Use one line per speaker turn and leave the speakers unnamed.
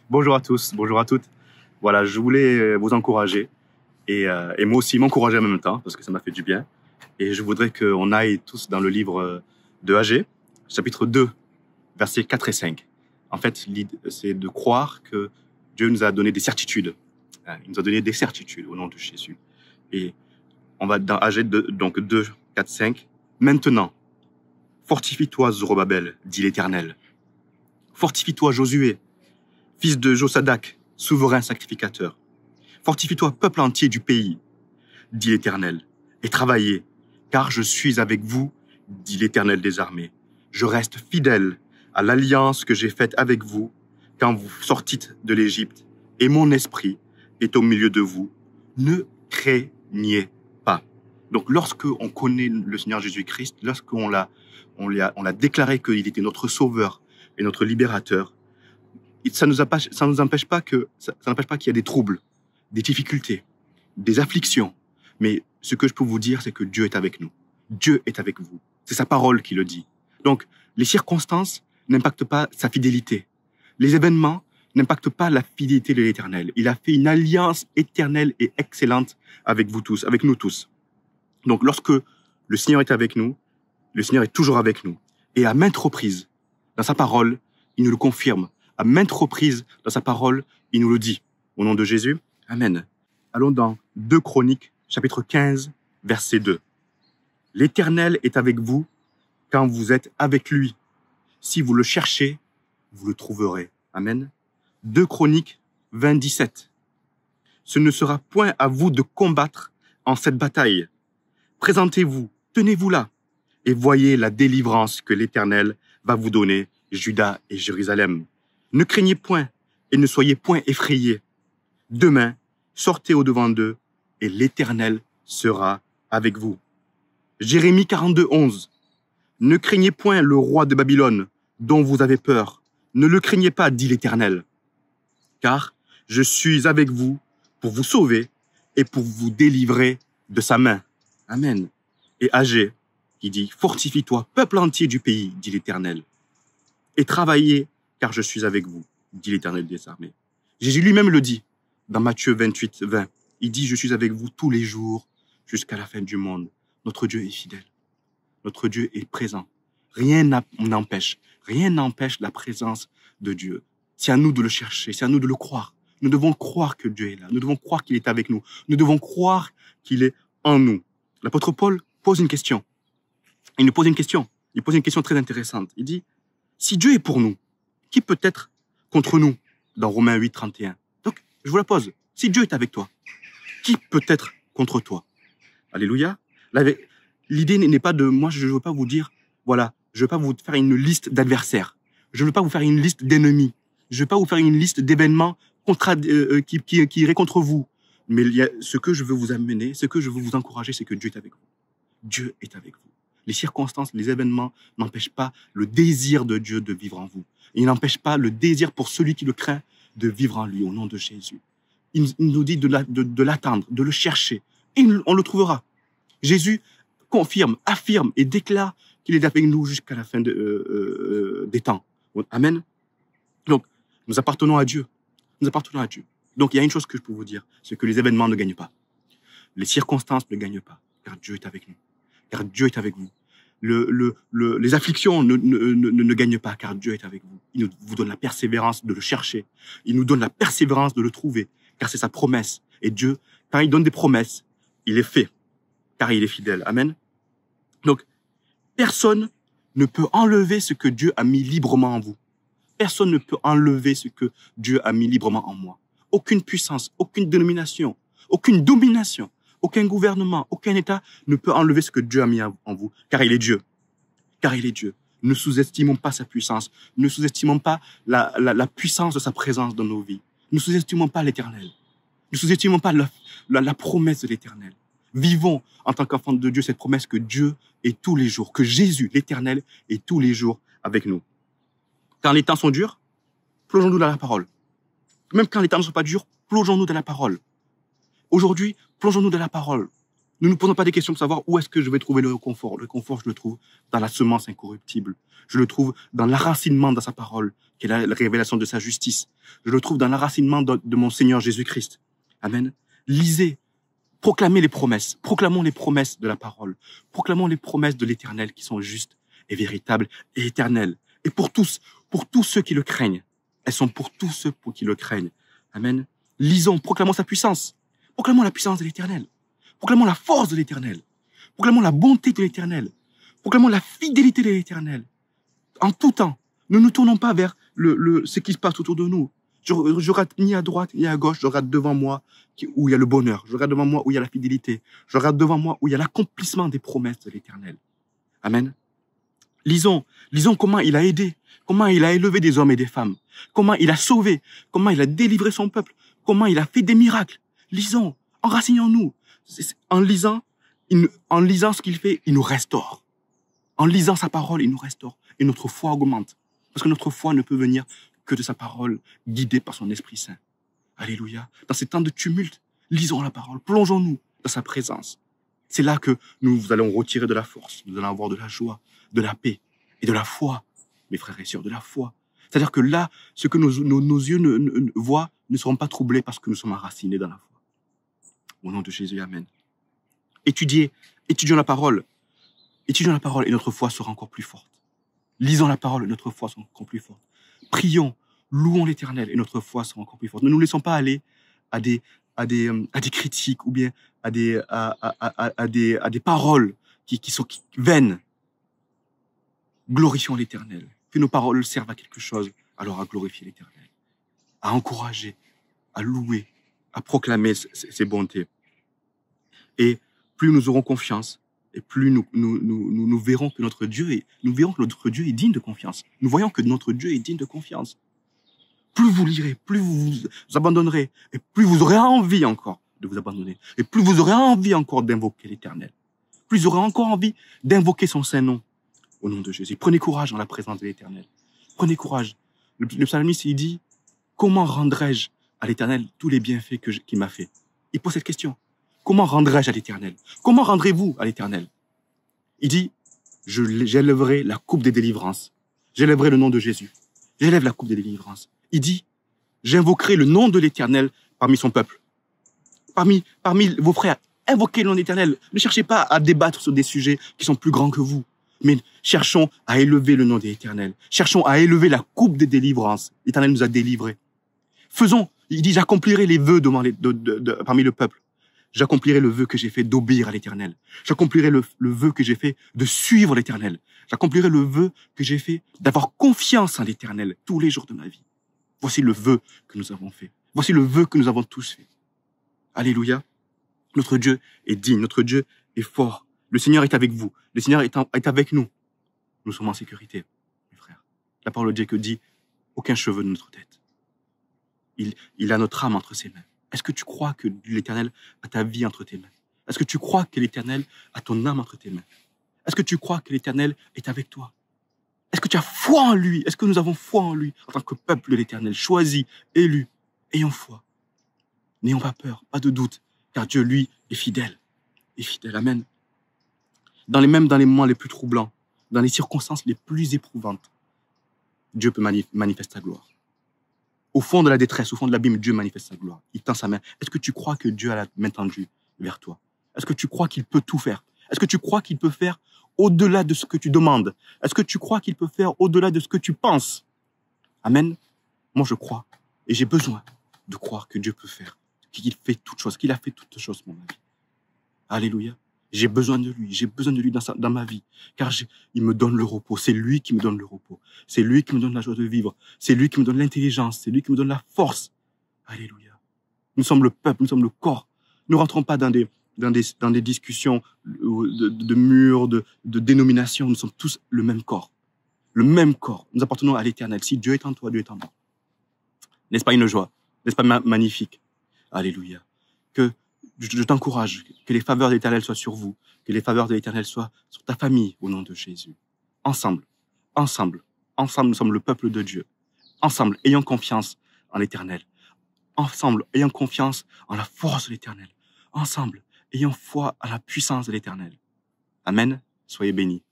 Bonjour à tous, bonjour à toutes. Voilà, je voulais vous encourager et moi aussi m'encourager en même temps parce que ça m'a fait du bien. Et je voudrais qu'on aille tous dans le livre de Agée, chapitre 2, versets 4 et 5. En fait, l'idée, c'est de croire que Dieu nous a donné des certitudes. Il nous a donné des certitudes au nom de Jésus. Et on va dans Agée 2, donc 2, 4, 5. Maintenant, fortifie-toi, Zorobabel, dit l'Éternel. Fortifie-toi, Josué, fils de Josadak, souverain sacrificateur. Fortifie-toi, peuple entier du pays, dit l'Éternel, et travaillez, car je suis avec vous, dit l'Éternel des armées. Je reste fidèle à l'alliance que j'ai faite avec vous quand vous sortîtes de l'Égypte, et mon esprit est au milieu de vous. Ne craignez pas. Donc, lorsque on connaît le Seigneur Jésus-Christ, lorsqu'on l'a déclaré qu'il était notre sauveur et notre libérateur, ça nous empêche pas qu'il y a des troubles, des difficultés, des afflictions. Mais ce que je peux vous dire, c'est que Dieu est avec nous. Dieu est avec vous. C'est sa parole qui le dit. Donc, les circonstances n'impactent pas sa fidélité. Les événements n'impactent pas la fidélité de l'Éternel. Il a fait une alliance éternelle et excellente avec vous tous, avec nous tous. Donc, lorsque le Seigneur est avec nous, le Seigneur est toujours avec nous. Et à maintes reprises, dans sa parole, il nous le confirme. À maintes reprises, dans sa parole, il nous le dit. Au nom de Jésus, Amen. Allons dans 2 Chroniques, chapitre 15, verset 2. L'Éternel est avec vous quand vous êtes avec lui. Si vous le cherchez, vous le trouverez. Amen. 2 Chroniques 20, 17. Ce ne sera point à vous de combattre en cette bataille. Présentez-vous, tenez-vous là, et voyez la délivrance que l'Éternel va vous donner, Juda et Jérusalem. Ne craignez point et ne soyez point effrayés. Demain, sortez au-devant d'eux, et l'Éternel sera avec vous. Jérémie 42, 11. Ne craignez point le roi de Babylone, dont vous avez peur. Ne le craignez pas, dit l'Éternel. Car je suis avec vous pour vous sauver et pour vous délivrer de sa main. Amen. Et Agée, qui dit, fortifie-toi, peuple entier du pays, dit l'Éternel. Et travaillez, car je suis avec vous, dit l'Éternel des armées. Jésus lui-même le dit dans Matthieu 28, 20. Il dit, je suis avec vous tous les jours jusqu'à la fin du monde. Notre Dieu est fidèle. Notre Dieu est présent. Rien n'empêche la présence de Dieu. C'est à nous de le chercher, c'est à nous de le croire. Nous devons croire que Dieu est là. Nous devons croire qu'il est avec nous. Nous devons croire qu'il est en nous. L'apôtre Paul pose une question. Il nous pose une question. Il pose une question très intéressante. Il dit, si Dieu est pour nous, qui peut être contre nous? Dans Romains 8, 31. Donc, je vous la pose. Si Dieu est avec toi, qui peut être contre toi? Alléluia. L'idée n'est pas de, moi, je ne veux pas vous dire, voilà, je ne veux pas vous faire une liste d'adversaires. Je ne veux pas vous faire une liste d'ennemis. Je ne veux pas vous faire une liste d'événements qui iraient contre vous. Mais ce que je veux vous amener, ce que je veux vous encourager, c'est que Dieu est avec vous. Dieu est avec vous. Les circonstances, les événements n'empêchent pas le désir de Dieu de vivre en vous. Il n'empêche pas le désir pour celui qui le craint de vivre en lui, au nom de Jésus. Il nous dit de l'attendre, de le chercher. Et on le trouvera. Jésus confirme, affirme et déclare qu'il est avec nous jusqu'à la fin des temps. Amen. Donc, nous appartenons à Dieu. Nous appartenons à Dieu. Donc, il y a une chose que je peux vous dire, c'est que les événements ne gagnent pas. Les circonstances ne gagnent pas, car Dieu est avec nous. Car Dieu est avec vous. Les afflictions ne gagnent pas, car Dieu est avec vous. Il vous donne la persévérance de le chercher. Il nous donne la persévérance de le trouver, car c'est sa promesse. Et Dieu, quand il donne des promesses, il les fait, car il est fidèle. Amen. Donc, personne ne peut enlever ce que Dieu a mis librement en vous. Personne ne peut enlever ce que Dieu a mis librement en moi. Aucune puissance, aucune dénomination, aucune domination, aucun gouvernement, aucun État ne peut enlever ce que Dieu a mis en vous, car il est Dieu. Car il est Dieu. Ne sous-estimons pas sa puissance. Ne sous-estimons pas la puissance de sa présence dans nos vies. Ne sous-estimons pas l'Éternel. Ne sous-estimons pas la promesse de l'Éternel. Vivons en tant qu'enfants de Dieu cette promesse que Dieu est tous les jours, que Jésus, l'Éternel, est tous les jours avec nous. Quand les temps sont durs, plongeons-nous dans la parole. Même quand les temps ne sont pas durs, plongeons-nous dans la parole. Aujourd'hui, plongeons-nous dans la parole. Ne nous posons pas des questions pour savoir où est-ce que je vais trouver le réconfort. Le réconfort, je le trouve dans la semence incorruptible. Je le trouve dans l'enracinement dans sa parole, qui est la révélation de sa justice. Je le trouve dans l'enracinement de mon Seigneur Jésus-Christ. Amen. Lisez, proclamez les promesses. Proclamons les promesses de la parole. Proclamons les promesses de l'Éternel qui sont justes et véritables et éternelles. Et pour tous ceux qui le craignent. Elles sont pour tous ceux qui le craignent. Amen. Lisons, proclamons sa puissance. Proclamons la puissance de l'Éternel. Proclamons la force de l'Éternel. Proclamons la bonté de l'Éternel. Proclamons la fidélité de l'Éternel. En tout temps, ne nous tournons pas vers ce qui se passe autour de nous. Je regarde ni à droite ni à gauche, je regarde devant moi où il y a le bonheur. Je regarde devant moi où il y a la fidélité. Je regarde devant moi où il y a l'accomplissement des promesses de l'Éternel. Amen. Lisons comment il a aidé, comment il a élevé des hommes et des femmes, comment il a sauvé, comment il a délivré son peuple, comment il a fait des miracles. Lisons, enracinons-nous. En lisant ce qu'il fait, il nous restaure. En lisant sa parole, il nous restaure. Et notre foi augmente. Parce que notre foi ne peut venir que de sa parole, guidée par son Esprit Saint. Alléluia. Dans ces temps de tumulte, lisons la parole, plongeons-nous dans sa présence. C'est là que nous allons retirer de la force, nous allons avoir de la joie, de la paix et de la foi, mes frères et sœurs, de la foi. C'est-à-dire que là, ce que nos yeux voient ne seront pas troublés parce que nous sommes enracinés dans la foi. Au nom de Jésus, amen. Étudions la parole. Étudions la parole et notre foi sera encore plus forte. Lisons la parole et notre foi sera encore plus forte. Prions, louons l'Éternel et notre foi sera encore plus forte. Ne nous laissons pas aller à des critiques ou bien à des paroles qui sont vaines. Glorifions l'Éternel. Que nos paroles servent à quelque chose, alors à glorifier l'Éternel, à encourager, à louer, à proclamer ses bontés. Et plus nous aurons confiance, et plus nous verrons que notre Dieu est digne de confiance. Nous voyons que notre Dieu est digne de confiance. Plus vous lirez, plus vous vous abandonnerez, et plus vous aurez envie encore de vous abandonner, et plus vous aurez envie encore d'invoquer l'Éternel. Plus vous aurez encore envie d'invoquer son Saint-Nom au nom de Jésus. Prenez courage en la présence de l'Éternel. Prenez courage. Le psalmiste, il dit, comment rendrai-je à l'Éternel tous les bienfaits qu'il m'a fait? Il pose cette question. Comment rendrai-je à l'Éternel? Comment rendrez-vous à l'Éternel? Il dit, j'élèverai la coupe des délivrances. J'élèverai le nom de Jésus. J'élève la coupe des délivrances. Il dit, j'invoquerai le nom de l'Éternel parmi son peuple. Parmi vos frères, invoquez le nom de l'Éternel. Ne cherchez pas à débattre sur des sujets qui sont plus grands que vous. Mais cherchons à élever le nom de l'Éternel. Cherchons à élever la coupe des délivrances. L'Éternel nous a délivrés. Il dit, j'accomplirai les vœux parmi le peuple. J'accomplirai le vœu que j'ai fait d'obéir à l'Éternel. J'accomplirai le vœu que j'ai fait de suivre l'Éternel. J'accomplirai le vœu que j'ai fait d'avoir confiance en l'Éternel tous les jours de ma vie. Voici le vœu que nous avons fait. Voici le vœu que nous avons tous fait. Alléluia. Notre Dieu est digne. Notre Dieu est fort. Le Seigneur est avec vous. Le Seigneur est avec nous. Nous sommes en sécurité, mes frères. La parole de Dieu que dit, aucun cheveu de notre tête. Il a notre âme entre ses mains. Est-ce que tu crois que l'Éternel a ta vie entre tes mains? Est-ce que tu crois que l'Éternel a ton âme entre tes mains? Est-ce que tu crois que l'Éternel est avec toi? Est-ce que tu as foi en lui? Est-ce que nous avons foi en lui en tant que peuple de l'Éternel, choisi, élu? Ayons foi. N'ayons pas peur, pas de doute, car Dieu, lui, est fidèle. Est fidèle, amen. Dans les moments les plus troublants, dans les circonstances les plus éprouvantes, Dieu peut manifester sa gloire. Au fond de la détresse, au fond de l'abîme, Dieu manifeste sa gloire. Il tend sa main. Est-ce que tu crois que Dieu a la main tendue vers toi? Est-ce que tu crois qu'il peut tout faire? Est-ce que tu crois qu'il peut faire au-delà de ce que tu demandes? Est-ce que tu crois qu'il peut faire au-delà de ce que tu penses? Amen. Moi, je crois. Et j'ai besoin de croire que Dieu peut faire, qu'il fait toutes choses, qu'il a fait toutes choses dans ma vie. Alléluia. J'ai besoin de lui dans ma vie, car il me donne le repos. C'est lui qui me donne le repos. C'est lui qui me donne la joie de vivre. C'est lui qui me donne l'intelligence. C'est lui qui me donne la force. Alléluia. Nous sommes le peuple, nous sommes le corps. Ne rentrons pas dans des discussions de murs, de dénominations. Nous sommes tous le même corps. Le même corps. Nous appartenons à l'Éternel. Si Dieu est en toi, Dieu est en moi. N'est-ce pas une joie? N'est-ce pas magnifique? Alléluia. Que je t'encourage, que les faveurs de l'Éternel soient sur vous, que les faveurs de l'Éternel soient sur ta famille, au nom de Jésus. Ensemble, nous sommes le peuple de Dieu. Ensemble, ayons confiance en l'Éternel. Ensemble, ayons confiance en la force de l'Éternel. Ensemble, ayant foi à la puissance de l'Éternel. Amen. Soyez bénis.